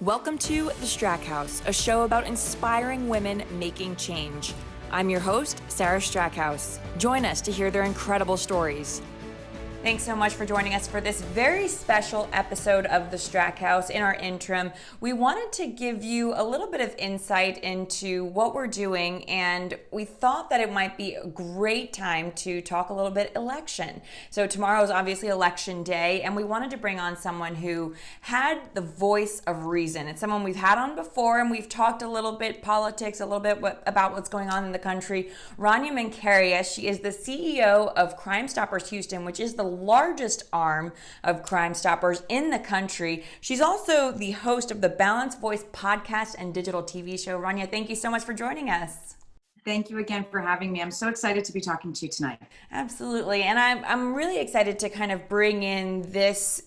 Welcome to the Strackhouse, a show about inspiring women making change. I'm your host, Sarah Strackhouse. Join us to hear their incredible stories. Thanks so much for joining us for this very special episode of the Strackhouse. In our interim, we wanted to give you a little bit of insight into what we're doing, and we thought that it might be a great time to talk a little bit election. So tomorrow is obviously election day, and we wanted to bring on someone who had the voice of reason. It's someone we've had on before, and we've talked a little bit politics, a little bit about what's going on in the country. Rania Mankarious, she is the CEO of Crime Stoppers Houston, which is the largest arm of Crime Stoppers in the country. She's also the host of the Balanced Voice podcast and digital TV show. Rania, thank you so much for joining us. Thank you again for having me. I'm so excited to be talking to you tonight. Absolutely. And I'm really excited to kind of bring in this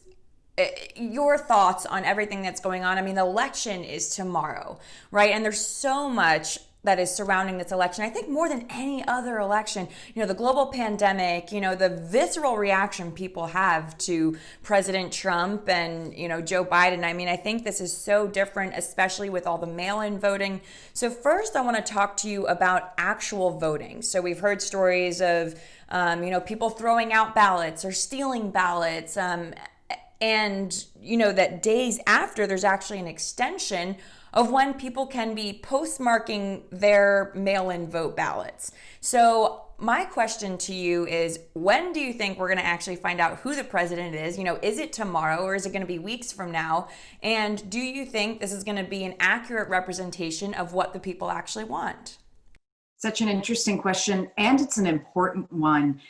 your thoughts on everything that's going on. I mean, the election is tomorrow, right? And there's so much that is surrounding this election. I think more than any other election, the global pandemic, the visceral reaction people have to President Trump and, Joe Biden. I mean, I think this is so different, especially with all the mail-in voting. So first, I want to talk to you about actual voting. So we've heard stories of, people throwing out ballots or stealing ballots, and, that days after, there's actually an extension of when people can be postmarking their mail-in vote ballots. So my question to you is, when do you think we're going to actually find out who the president is? Is it tomorrow or is it going to be weeks from now? And do you think this is going to be an accurate representation of what the people actually want? Such an interesting question, and it's an important one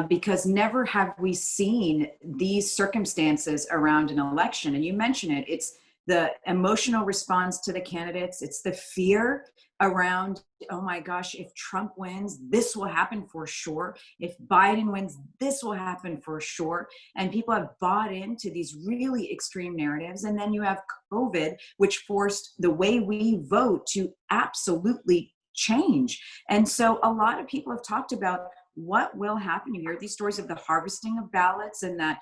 because never have we seen these circumstances around an election. And you mentioned it, it's the emotional response to the candidates. It's the fear around, oh my gosh, if Trump wins, this will happen for sure. If Biden wins, this will happen for sure. And people have bought into these really extreme narratives. And then you have COVID, which forced the way we vote to absolutely change. And so a lot of people have talked about what will happen. You hear these stories of the harvesting of ballots and that,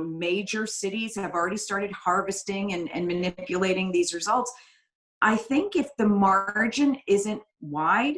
major cities have already started harvesting and manipulating these results. I think if the margin isn't wide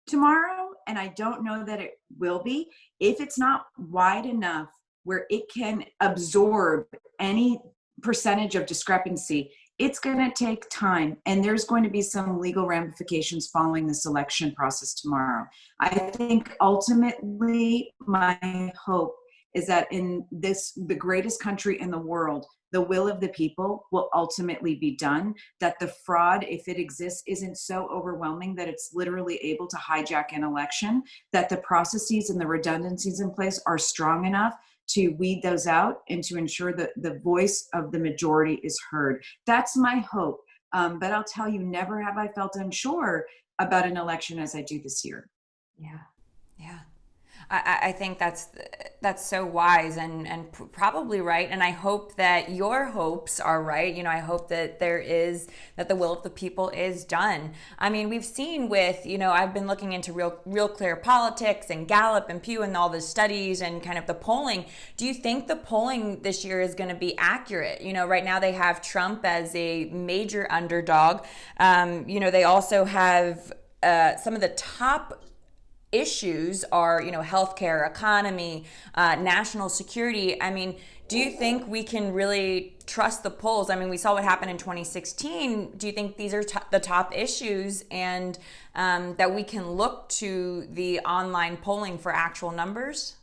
tomorrow, and I don't know that it will be, if it's not wide enough where it can absorb any percentage of discrepancy, it's going to take time, and there's going to be some legal ramifications following this election process tomorrow. I think ultimately my hope is that in the greatest country in the world, the will of the people will ultimately be done, that the fraud, if it exists, isn't so overwhelming that it's literally able to hijack an election, that the processes and the redundancies in place are strong enough to weed those out and to ensure that the voice of the majority is heard. That's my hope. But I'll tell you, never have I felt unsure about an election as I do this year. Yeah. I think that's so wise and probably right. And I hope that your hopes are right. I hope that that the will of the people is done. I mean, we've seen with, I've been looking into real clear politics and Gallup and Pew and all the studies and kind of the polling. Do you think the polling this year is going to be accurate? Right now they have Trump as a major underdog. They also have some of the top issues are, healthcare, economy, national security. I mean, do you think we can really trust the polls? I mean, we saw what happened in 2016. Do you think these are the top issues and that we can look to the online polling for actual numbers?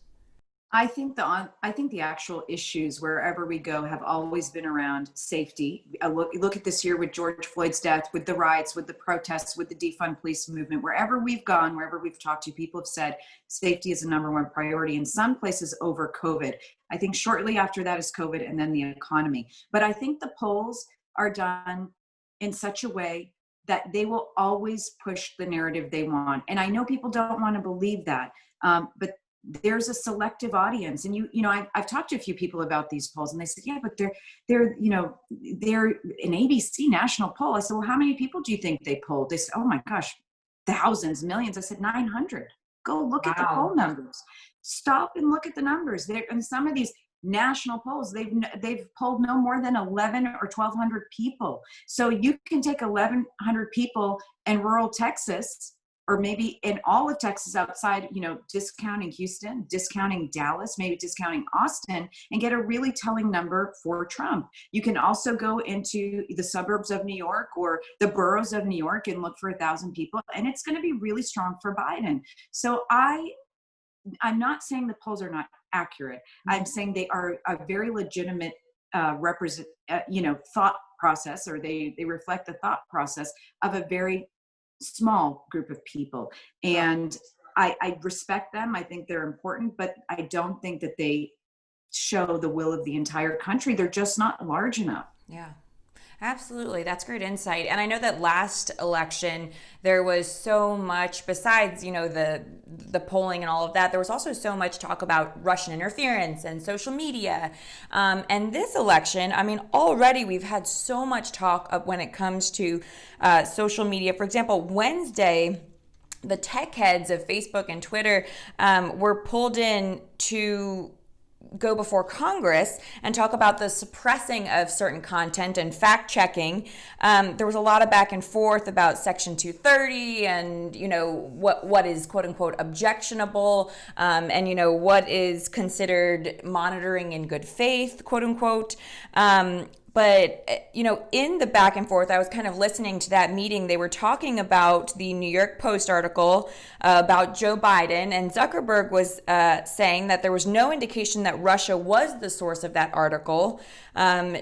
I think the actual issues wherever we go have always been around safety. Look at this year with George Floyd's death, with the riots, with the protests, with the defund police movement. Wherever we've gone, wherever we've talked to, people have said safety is the number one priority. In some places over COVID. I think shortly after that is COVID and then the economy. But I think the polls are done in such a way that they will always push the narrative they want. And I know people don't want to believe that, but there's a selective audience. And I've talked to a few people about these polls and they said, yeah, but they're an ABC national poll. I said, well, how many people do you think they polled? They said, oh my gosh, thousands, millions. I said, 900. Go look at the poll numbers. Stop and look at the numbers. And some of these national polls, they've polled no more than 11 or 1,200 people. So you can take 1,100 people in rural Texas, or maybe in all of Texas outside, discounting Houston, discounting Dallas, maybe discounting Austin, and get a really telling number for Trump. You can also go into the suburbs of New York or the boroughs of New York and look for 1,000 people, and it's going to be really strong for Biden. So I'm not saying the polls are not accurate. I'm saying they are a very legitimate thought process, or they reflect the thought process of a very small group of people. And I respect them. I think they're important, but I don't think that they show the will of the entire country. They're just not large enough. Yeah. Absolutely. That's great insight. And I know that last election, there was so much besides, the polling and all of that. There was also so much talk about Russian interference and social media. And this election, I mean, already we've had so much talk of when it comes to social media. For example, Wednesday, the tech heads of Facebook and Twitter were pulled in to go before Congress and talk about the suppressing of certain content and fact checking. There was a lot of back and forth about Section 230 and, what is quote unquote objectionable, and, what is considered monitoring in good faith, quote unquote. But, in the back and forth, I was kind of listening to that meeting. They were talking about the New York Post article about Joe Biden, and Zuckerberg was saying that there was no indication that Russia was the source of that article.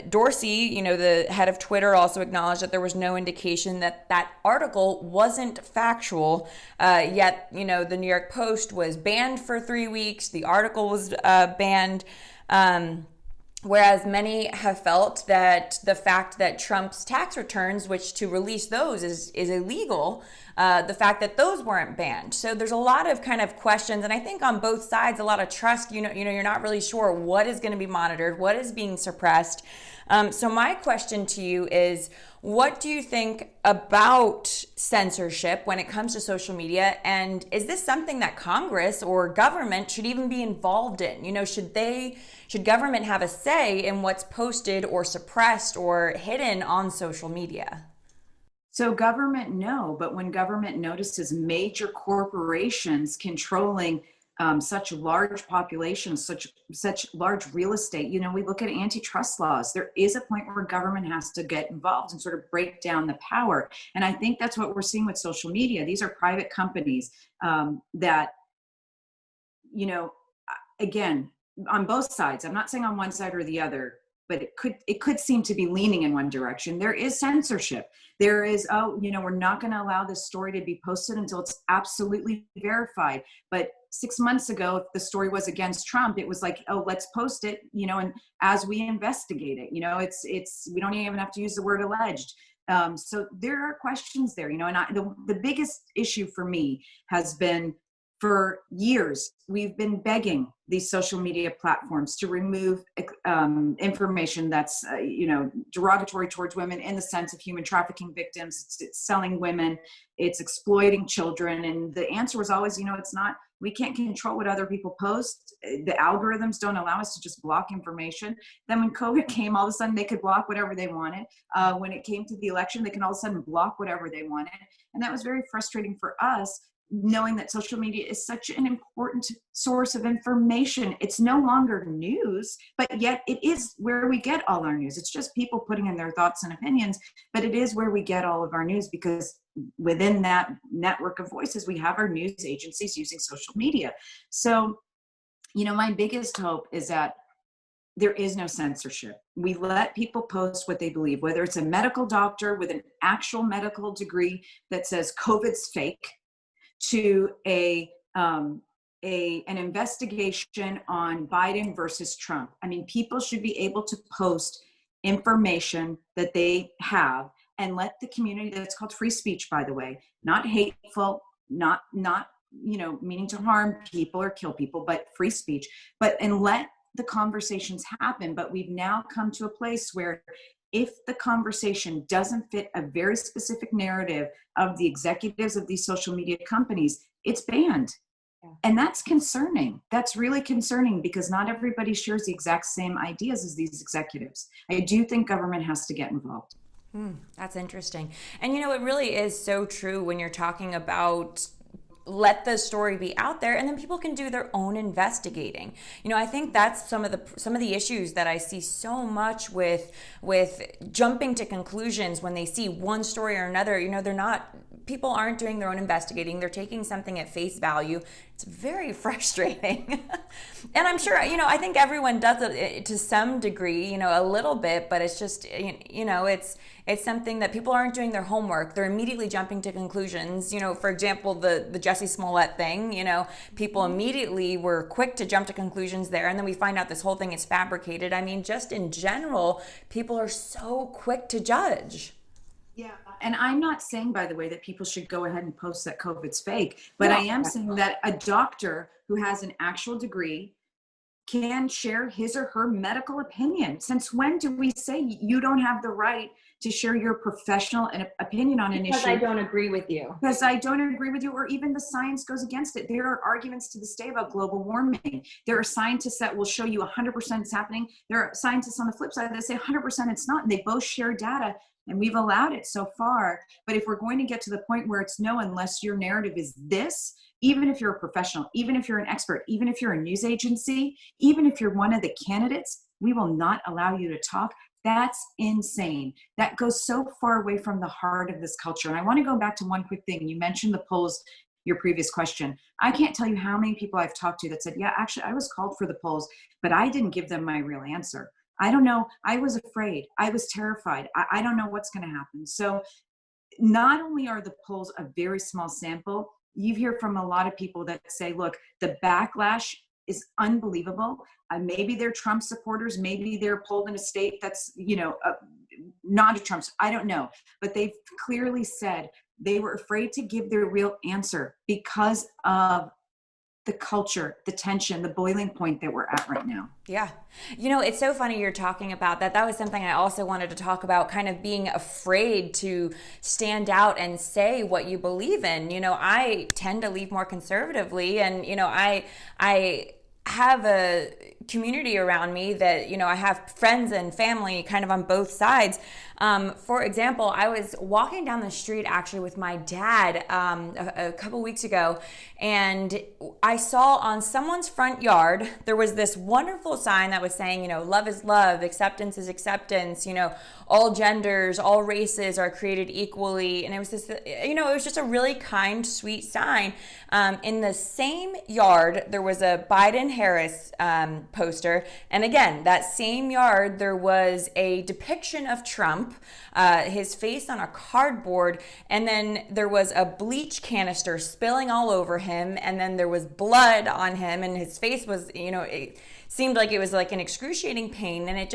Dorsey, the head of Twitter, also acknowledged that there was no indication that that article wasn't factual. Yet, the New York Post was banned for 3 weeks. The article was banned. Whereas many have felt that the fact that Trump's tax returns, which to release those is illegal, the fact that those weren't banned. So there's a lot of kind of questions, and I think on both sides, a lot of trust. You're not really sure what is going to be monitored, what is being suppressed. So my question to you is, what do you think about censorship when it comes to social media? And is this something that Congress or government should even be involved in? Should government have a say in what's posted or suppressed or hidden on social media? So government, no, but when government notices major corporations controlling such large populations, such large real estate, we look at antitrust laws. There is a point where government has to get involved and sort of break down the power. And I think that's what we're seeing with social media. These are private companies that, again, on both sides. I'm not saying on one side or the other, but it could seem to be leaning in one direction. There is censorship. There is, we're not going to allow this story to be posted until it's absolutely verified. But 6 months ago, if the story was against Trump, it was like, oh, let's post it, and as we investigate it, we don't even have to use the word alleged. So there are questions there, and the biggest issue for me has been, for years, we've been begging these social media platforms to remove information that's, derogatory towards women in the sense of human trafficking victims. It's selling women, it's exploiting children. And the answer was always, it's not, we can't control what other people post. The algorithms don't allow us to just block information. Then when COVID came, all of a sudden they could block whatever they wanted. When it came to the election, they can all of a sudden block whatever they wanted. And that was very frustrating for us, knowing that social media is such an important source of information. It's no longer news, but yet it is where we get all our news. It's just people putting in their thoughts and opinions, but it is where we get all of our news, because within that network of voices, we have our news agencies using social media. So, my biggest hope is that there is no censorship. We let people post what they believe, whether it's a medical doctor with an actual medical degree that says COVID's fake, to an investigation on Biden versus Trump. I mean, people should be able to post information that they have and let the community, that's called free speech, by the way, not hateful, not meaning to harm people or kill people, but free speech, and let the conversations happen. But we've now come to a place where if the conversation doesn't fit a very specific narrative of the executives of these social media companies, it's banned. And that's concerning. That's really concerning because not everybody shares the exact same ideas as these executives. I do think government has to get involved. That's interesting. And it really is so true when you're talking about let the story be out there and then people can do their own investigating. I think that's some of the issues that I see so much with jumping to conclusions when they see one story or another. They're not people aren't doing their own investigating. They're taking something at face value. It's very frustrating. And I'm sure, I think everyone does it to some degree, a little bit, but it's just, it's something that people aren't doing their homework. They're immediately jumping to conclusions. For example, the Jussie Smollett thing, people immediately were quick to jump to conclusions there. And then we find out this whole thing is fabricated. I mean, just in general, people are so quick to judge. Yeah. And I'm not saying, by the way, that people should go ahead and post that COVID's fake, but I am saying that a doctor who has an actual degree can share his or her medical opinion. Since when do we say you don't have the right to share your professional opinion on an issue? Because I don't agree with you. Because I don't agree with you, or even the science goes against it. There are arguments to this day about global warming. There are scientists that will show you 100% it's happening. There are scientists on the flip side that say 100% it's not, and they both share data. And we've allowed it so far. But if we're going to get to the point where it's no, unless your narrative is this, even if you're a professional, even if you're an expert, even if you're a news agency, even if you're one of the candidates, we will not allow you to talk. That's insane. That goes so far away from the heart of this culture. And I want to go back to one quick thing. You mentioned the polls, your previous question. I can't tell you how many people I've talked to that said, yeah, actually, I was called for the polls, but I didn't give them my real answer. I don't know. I was afraid. I was terrified. I don't know what's going to happen. So not only are the polls a very small sample, you hear from a lot of people that say, look, the backlash is unbelievable. Maybe they're Trump supporters. Maybe they're polled in a state that's, not a Trump. I don't know. But they've clearly said they were afraid to give their real answer because of the culture, the tension, the boiling point that we're at right now. Yeah. It's so funny you're talking about that. That was something I also wanted to talk about, kind of being afraid to stand out and say what you believe in. I tend to leave more conservatively, and, I have a community around me that, I have friends and family kind of on both sides. For example, I was walking down the street actually with my dad a couple weeks ago, and I saw on someone's front yard, there was this wonderful sign that was saying, love is love, acceptance is acceptance, all genders, all races are created equally. And it was this, it was just a really kind, sweet sign. In the same yard, there was a Biden-Harris poster. And again, that same yard, there was a depiction of Trump, his face on a cardboard, and then there was a bleach canister spilling all over him, and then there was blood on him, and his face was, it seemed like it was like an excruciating pain. And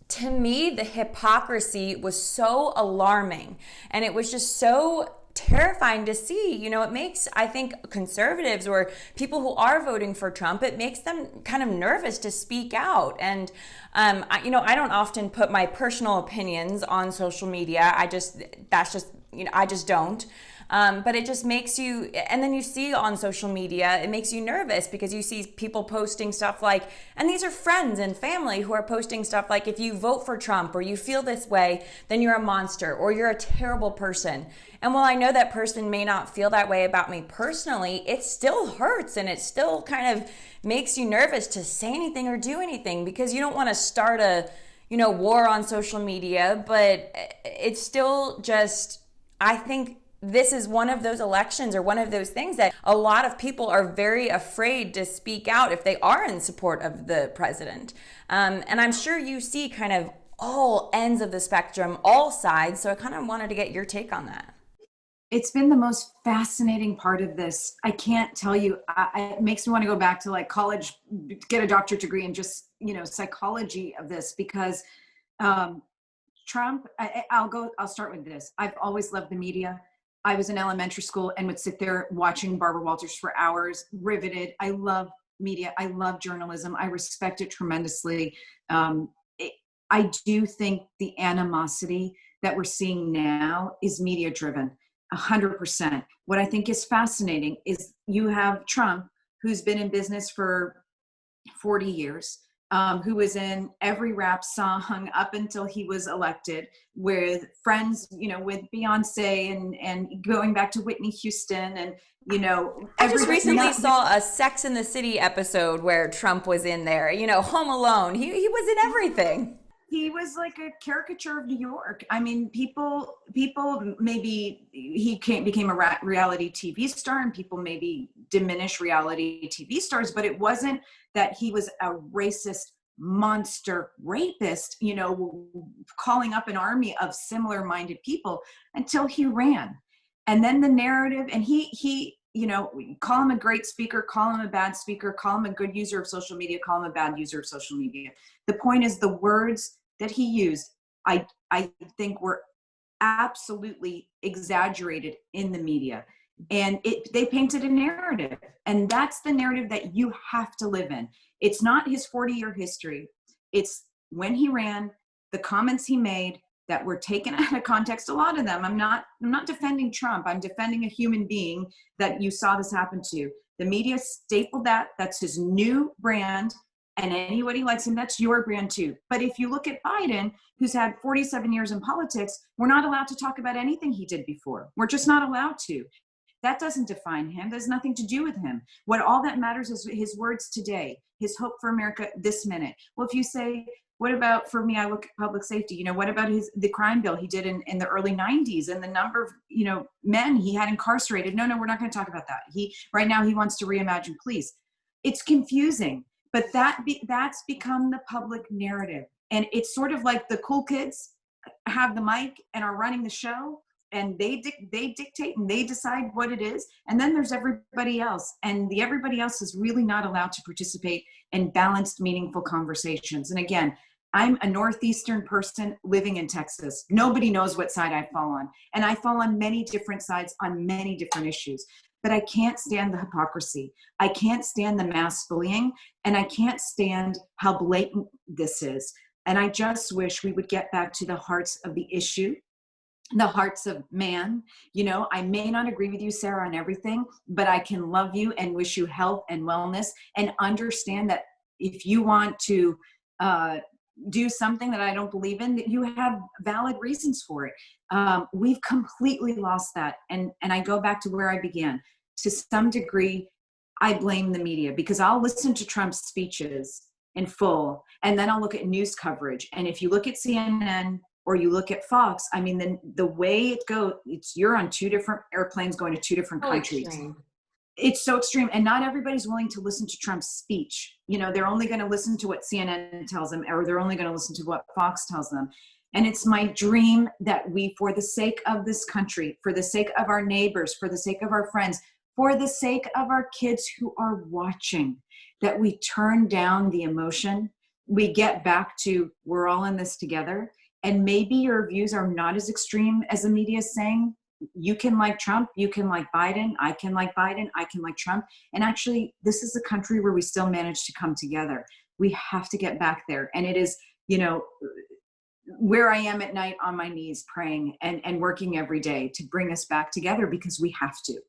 to me, the hypocrisy was so alarming, and it was just so terrifying to see. It makes, I think, conservatives or people who are voting for Trump, it makes them kind of nervous to speak out. And I don't often put my personal opinions on social media. I just don't. But it just makes you, and then you see on social media, it makes you nervous because you see people posting stuff like, and these are friends and family who are posting stuff like, if you vote for Trump or you feel this way, then you're a monster or you're a terrible person. And while I know that person may not feel that way about me personally, it still hurts, and it still kind of makes you nervous to say anything or do anything because you don't want to start a, war on social media. But it's still just, I think this is one of those elections or one of those things that a lot of people are very afraid to speak out if they are in support of the president. And I'm sure you see kind of all ends of the spectrum, all sides. So I kind of wanted to get your take on that. It's been the most fascinating part of this. I can't tell you, it makes me want to go back to like college, get a doctorate degree and just, psychology of this, because Trump, I'll start with this. I've always loved the media. I was in elementary school and would sit there watching Barbara Walters for hours, riveted. I love media. I love journalism. I respect it tremendously. I do think the animosity that we're seeing now is media driven. 100%. What I think is fascinating is you have Trump, who's been in business for 40 years, who was in every rap song up until he was elected, with friends, with Beyonce, and going back to Whitney Houston, and I just everybody. recently saw a Sex in the City episode where Trump was in there. Home Alone. He was in everything. He was like a caricature of New York. I mean, people maybe became a reality TV star, and people maybe diminish reality TV stars, but it wasn't that he was a racist monster rapist, calling up an army of similar minded people until he ran. And then the narrative, and he call him a great speaker, call him a bad speaker, call him a good user of social media, call him a bad user of social media. The point is, the words that he used, I think, were absolutely exaggerated in the media. And they painted a narrative. And that's the narrative that you have to live in. It's not his 40-year history. It's when he ran, the comments he made that were taken out of context, a lot of them. I'm not defending Trump. I'm defending a human being that you saw this happen to. The media stapled that. That's his new brand. And anybody likes him, that's your brand too. But if you look at Biden, who's had 47 years in politics, we're not allowed to talk about anything he did before. We're just not allowed to. That doesn't define him. There's nothing to do with him. All that matters is his words today, his hope for America this minute. Well, if you say, what about, for me, I look at public safety, what about the crime bill he did in the early 90s, and the number of, men he had incarcerated? No, we're not going to talk about that. Right now he wants to reimagine police. It's confusing, but that's become the public narrative. And it's sort of like the cool kids have the mic and are running the show, and they dictate and they decide what it is. And then there's everybody else, and the everybody else is really not allowed to participate in balanced, meaningful conversations. And again, I'm a Northeastern person living in Texas. Nobody knows what side I fall on. And I fall on many different sides on many different issues. But I can't stand the hypocrisy. I can't stand the mass bullying. And I can't stand how blatant this is. And I just wish we would get back to the hearts of the issue, the hearts of man. I may not agree with you, Sarah, on everything, but I can love you and wish you health and wellness, and understand that if you want to do something that I don't believe in, that you have valid reasons for it. We've completely lost that. And I go back to where I began. To some degree, I blame the media, because I'll listen to Trump's speeches in full, and then I'll look at news coverage. And if you look at CNN or you look at Fox, I mean, then the way it goes, you're on two different airplanes going to two different countries. Extreme. It's so extreme. And not everybody's willing to listen to Trump's speech. They're only going to listen to what CNN tells them, or they're only going to listen to what Fox tells them. And it's my dream that we, for the sake of this country, for the sake of our neighbors, for the sake of our friends, for the sake of our kids who are watching, that we turn down the emotion. We get back to, we're all in this together. And maybe your views are not as extreme as the media is saying. You can like Trump, you can like Biden, I can like Biden, I can like Trump. And actually, this is a country where we still manage to come together. We have to get back there. And it is, where I am at night on my knees praying and working every day to bring us back together, because we have to.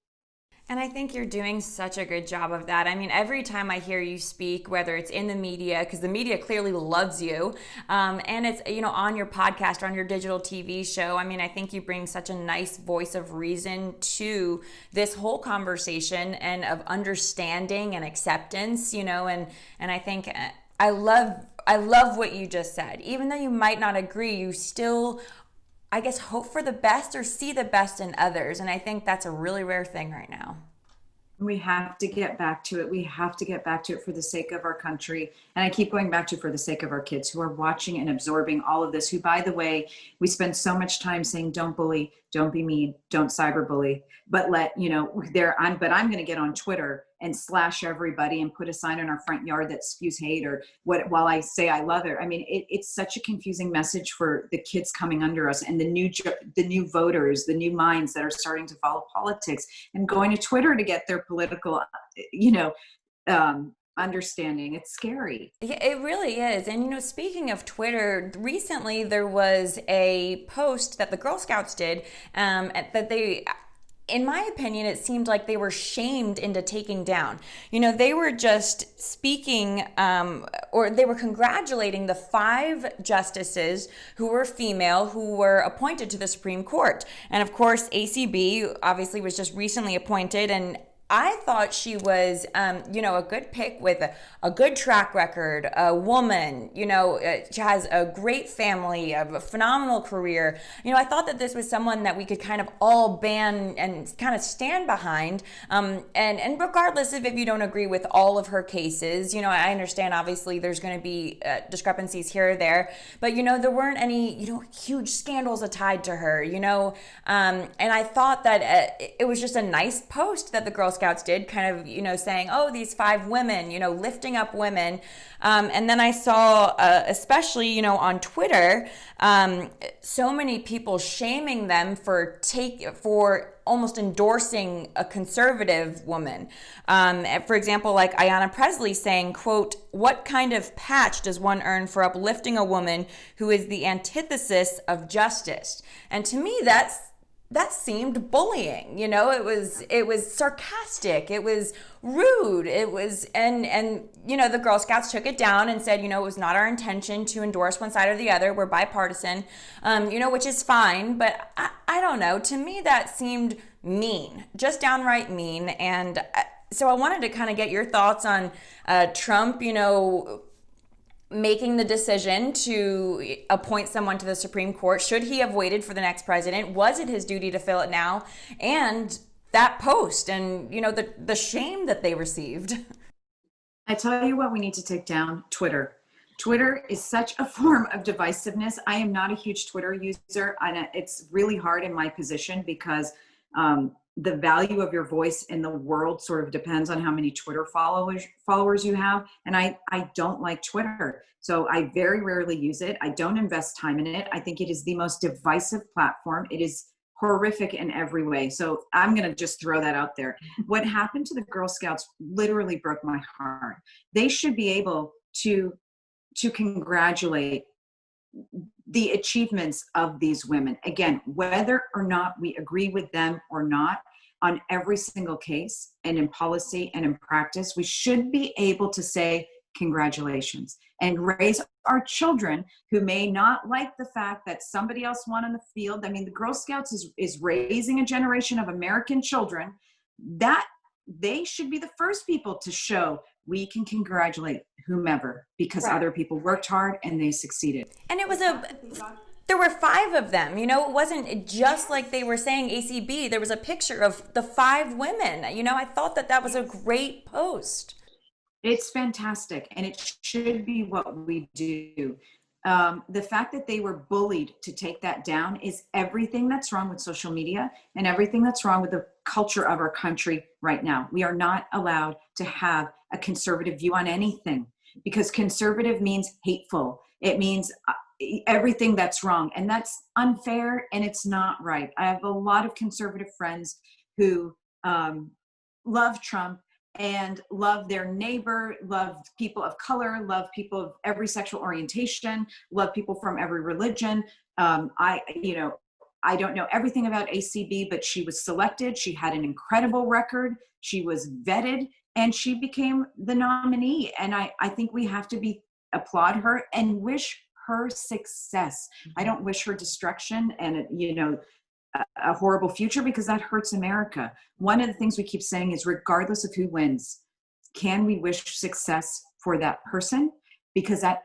And I think you're doing such a good job of that. I mean, every time I hear you speak, whether it's in the media, because the media clearly loves you, and it's, on your podcast or on your digital TV show, I mean, I think you bring such a nice voice of reason to this whole conversation, and of understanding and acceptance, and I think I love what you just said. Even though you might not agree, you still, I guess, hope for the best or see the best in others. And I think that's a really rare thing right now. We have to get back to it. We have to get back to it for the sake of our country. And I keep going back to, for the sake of our kids who are watching and absorbing all of this, who, by the way, we spend so much time saying, don't bully, don't be mean, don't cyberbully, but I'm going to get on Twitter and slash everybody and put a sign in our front yard that spews hate, or what, while I say I love it. I mean, it's such a confusing message for the kids coming under us, and the new voters, the new minds that are starting to follow politics and going to Twitter to get their political, understanding. It's scary. Yeah, it really is. And speaking of Twitter, recently there was a post that the Girl Scouts did, that they in my opinion, it seemed like they were shamed into taking down. They were just speaking, or they were congratulating the 5 justices who were female who were appointed to the Supreme Court. And of course, ACB obviously was just recently appointed, and I thought she was, a good pick with a good track record, a woman, she has a great family, a phenomenal career. I thought that this was someone that we could kind of all band and kind of stand behind. And regardless of if you don't agree with all of her cases, I understand obviously there's going to be discrepancies here or there, but, there weren't any, huge scandals tied to her, and I thought that it was just a nice post that the Girl Scouts did, kind of, saying, oh, these 5 women, lifting up women. And then I saw, especially, on Twitter, so many people shaming them for almost endorsing a conservative woman. For example, like Ayanna Presley saying, quote, "What kind of patch does one earn for uplifting a woman who is the antithesis of justice?" And to me, that seemed bullying. It was sarcastic, it was rude, it was, and the Girl Scouts took it down and said, it was not our intention to endorse one side or the other, we're bipartisan, which is fine, but I don't know, to me that seemed mean, just downright mean. And so I wanted to kind of get your thoughts on Trump, making the decision to appoint someone to the Supreme Court. Should he have waited for the next president? Was it his duty to fill it now? And that post and, the shame that they received. I tell you what, we need to take down Twitter. Twitter is such a form of divisiveness. I am not a huge Twitter user, and it's really hard in my position because the value of your voice in the world sort of depends on how many Twitter followers you have. And I don't like Twitter. So I very rarely use it. I don't invest time in it. I think it is the most divisive platform. It is horrific in every way. So I'm going to just throw that out there. What happened to the Girl Scouts literally broke my heart. They should be able to congratulate the achievements of these women. Again, whether or not we agree with them or not, on every single case and in policy and in practice, we should be able to say congratulations and raise our children who may not like the fact that somebody else won on the field. I mean, the Girl Scouts is raising a generation of American children that they should be the first people to show we can congratulate whomever because other people worked hard and they succeeded. And there were 5 of them, it wasn't just like they were saying ACB. There was a picture of the 5 women. I thought that was a great post. It's fantastic. And it should be what we do. The fact that they were bullied to take that down is everything that's wrong with social media and everything that's wrong with the culture of our country right now. We are not allowed to have a conservative view on anything because conservative means hateful. It means everything that's wrong, and that's unfair and it's not right. I have a lot of conservative friends who love Trump and love their neighbor, love people of color, love people of every sexual orientation, love people from every religion. I don't know everything about ACB, but she was selected. She had an incredible record. She was vetted and she became the nominee. And I think we have to applaud her and wish her success. I don't wish her destruction and, a horrible future because that hurts America. One of the things we keep saying is regardless of who wins, can we wish success for that person? Because that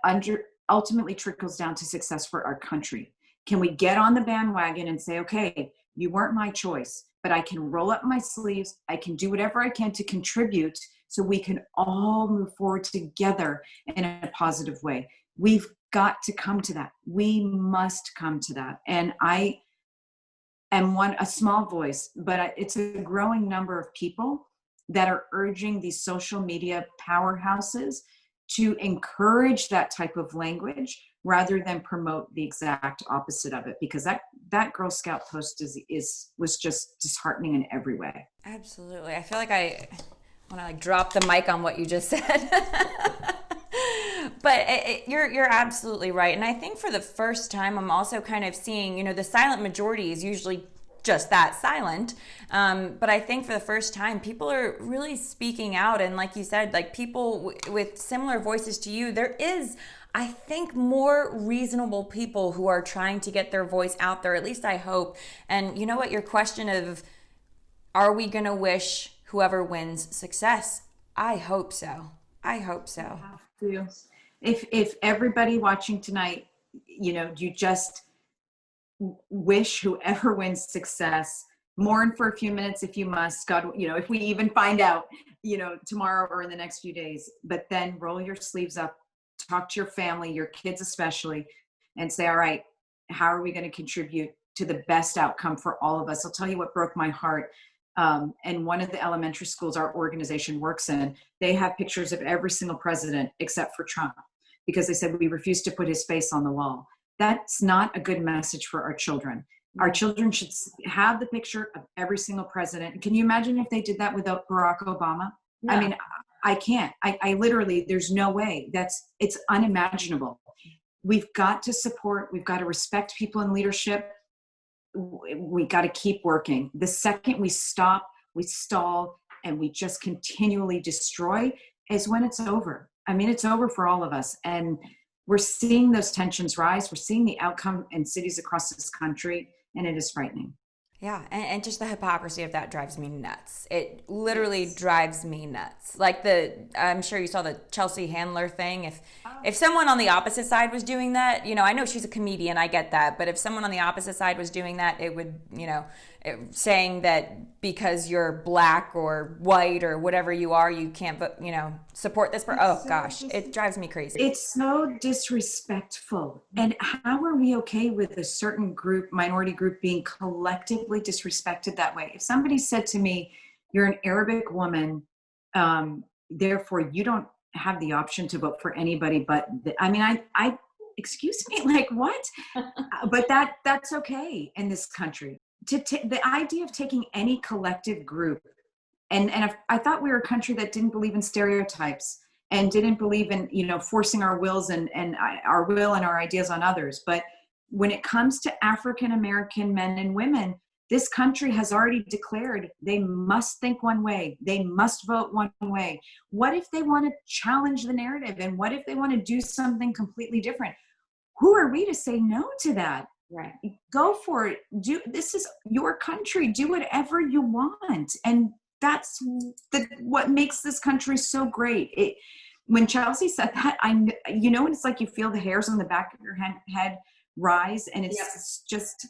ultimately trickles down to success for our country. Can we get on the bandwagon and say, okay, you weren't my choice, but I can roll up my sleeves. I can do whatever I can to contribute so we can all move forward together in a positive way. We've got to come to that. We must come to that. And I am a small voice, but it's a growing number of people that are urging these social media powerhouses to encourage that type of language rather than promote the exact opposite of it, because that Girl Scout post was just disheartening in every way. Absolutely. I feel like I want to drop the mic on what you just said. But you're absolutely right. And I think for the first time, I'm also kind of seeing, the silent majority is usually just that, silent. But I think for the first time, people are really speaking out. And like you said, like people with similar voices to you, there is, I think, more reasonable people who are trying to get their voice out there. At least I hope. And you know what? Your question of, are we going to wish whoever wins success? I hope so. I hope so. You have to. If everybody watching tonight, you just wish whoever wins success, mourn for a few minutes if you must, God, if we even find out, tomorrow or in the next few days, but then roll your sleeves up, talk to your family, your kids especially, and say, all right, how are we going to contribute to the best outcome for all of us? I'll tell you what broke my heart. And one of the elementary schools our organization works in, they have pictures of every single president except for Trump, because they said we refuse to put his face on the wall. That's not a good message for our children. Our children should have the picture of every single president. Can you imagine if they did that without Barack Obama? No. I mean, I can't. I literally, there's no way. It's unimaginable. We've got to support, we've got to respect people in leadership. We got to keep working. The second we stop, we stall, and we just continually destroy is when it's over. I mean, it's over for all of us. And we're seeing those tensions rise. We're seeing the outcome in cities across this country, and it is frightening. Yeah, and just the hypocrisy of that drives me nuts. It literally drives me nuts. Like I'm sure you saw the Chelsea Handler thing. If someone on the opposite side was doing that, I know she's a comedian, I get that, but if someone on the opposite side was doing that, it would, saying that because you're black or white or whatever you are, you can't, support this person. Oh gosh, it drives me crazy. It's so disrespectful. And how are we okay with a certain group, minority group, being collectively disrespected that way? If somebody said to me, you're an Arabic woman, therefore you don't have the option to vote for anybody but I excuse me, like what? But that's okay in this country. The idea of taking any collective group, and I thought we were a country that didn't believe in stereotypes and didn't believe in forcing our wills and our will and our ideas on others. But when it comes to African American men and women, this country has already declared they must think one way. They must vote one way. What if they want to challenge the narrative? And what if they want to do something completely different? Who are we to say no to that? Right. Go for it. This is your country. Do whatever you want. And that's what makes this country so great. When Chelsea said that, when it's like you feel the hairs on the back of your head rise, and it's just,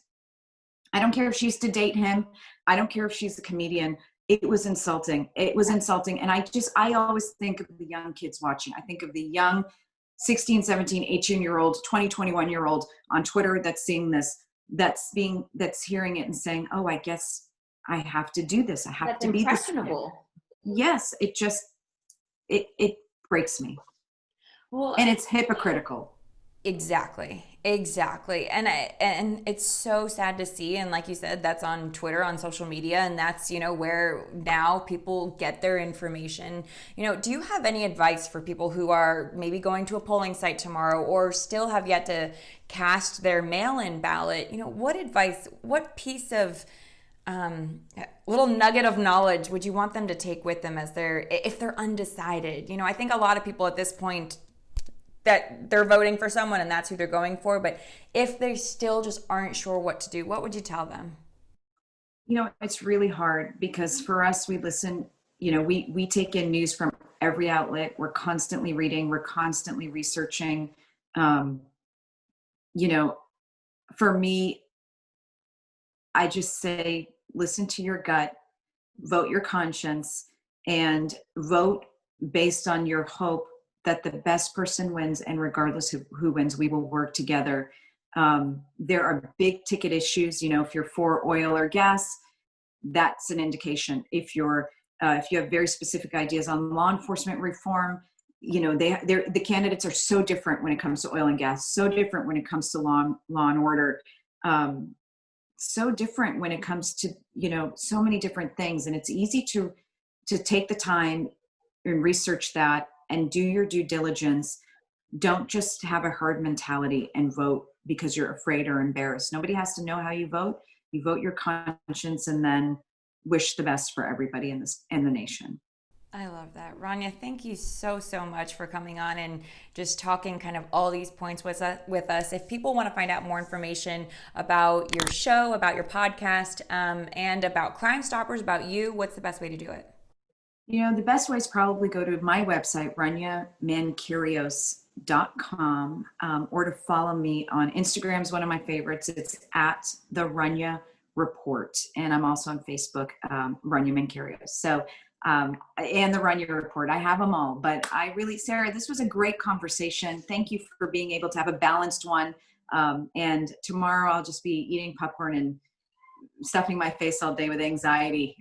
I don't care if she used to date him. I don't care if she's a comedian. It was insulting. It was insulting. And I always think of the young kids watching. I think of the young 16, 17, 18-year-old, 20, 21-year-old on Twitter that's seeing this, that's hearing it and saying, oh, I guess I have to do this. I have to be this. Yes. It breaks me. Well, and it's hypocritical. Exactly. And it's so sad to see. And like you said, that's on Twitter, on social media, and that's, where now people get their information. Do you have any advice for people who are maybe going to a polling site tomorrow or still have yet to cast their mail-in ballot? What advice, what piece of little nugget of knowledge would you want them to take with them if they're undecided? I think a lot of people at this point that they're voting for someone and that's who they're going for. But if they still just aren't sure what to do, what would you tell them? It's really hard because for us, we listen, we take in news from every outlet. We're constantly reading, we're constantly researching. For me, I just say, listen to your gut, vote your conscience, and vote based on your hope that the best person wins, and regardless of who wins, we will work together. There are big ticket issues. If you're for oil or gas, that's an indication. If you have very specific ideas on law enforcement reform, the candidates are so different when it comes to oil and gas, so different when it comes to law and order, so different when it comes to so many different things. And it's easy to take the time and research that and do your due diligence. Don't just have a herd mentality and vote because you're afraid or embarrassed. Nobody has to know how you vote. you vote your conscience, and then wish the best for everybody in the nation. I love that. Rania, thank you so, so much for coming on and just talking kind of all these points with us. If people want to find out more information about your show, about your podcast, and about Crime Stoppers, about you, what's the best way to do it? The best way is probably go to my website, RaniaMankarious.com, or to follow me on Instagram is one of my favorites. It's at the Rania Report. And I'm also on Facebook, Rania Mankarious. So, and the Rania Report. I have them all. But Sarah, this was a great conversation. Thank you for being able to have a balanced one. And tomorrow I'll just be eating popcorn and stuffing my face all day with anxiety.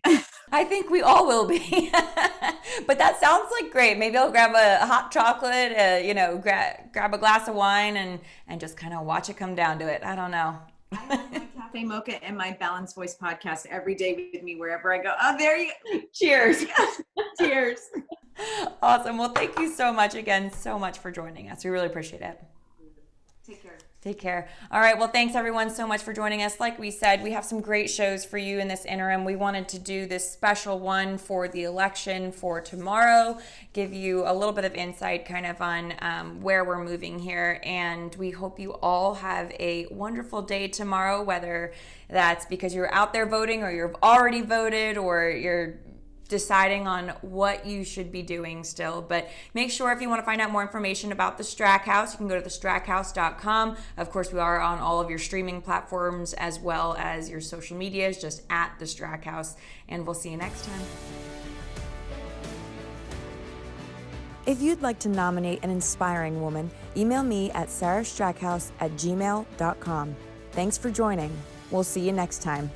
I think we all will be. But that sounds like great. Maybe I'll grab a hot chocolate, grab a glass of wine and just kind of watch it come down to it. I don't know. I have my cafe mocha and my Balanced Voice podcast every day with me wherever I go. Oh, there you go. Cheers. Cheers. Awesome. Well, thank you so much again, so much for joining us. We really appreciate it. Take care. Take care. All right. Well, thanks everyone so much for joining us. Like we said, we have some great shows for you in this interim. We wanted to do this special one for the election for tomorrow, give you a little bit of insight kind of on where we're moving here. And we hope you all have a wonderful day tomorrow, whether that's because you're out there voting or you've already voted or you're deciding on what you should be doing still. But make sure if you want to find out more information about the Strackhouse, you can go to thestrackhouse.com. Of course, we are on all of your streaming platforms as well as your social medias, just at the Strackhouse. And we'll see you next time. If you'd like to nominate an inspiring woman, email me at sarahstrackhouse@gmail.com. Thanks for joining. We'll see you next time.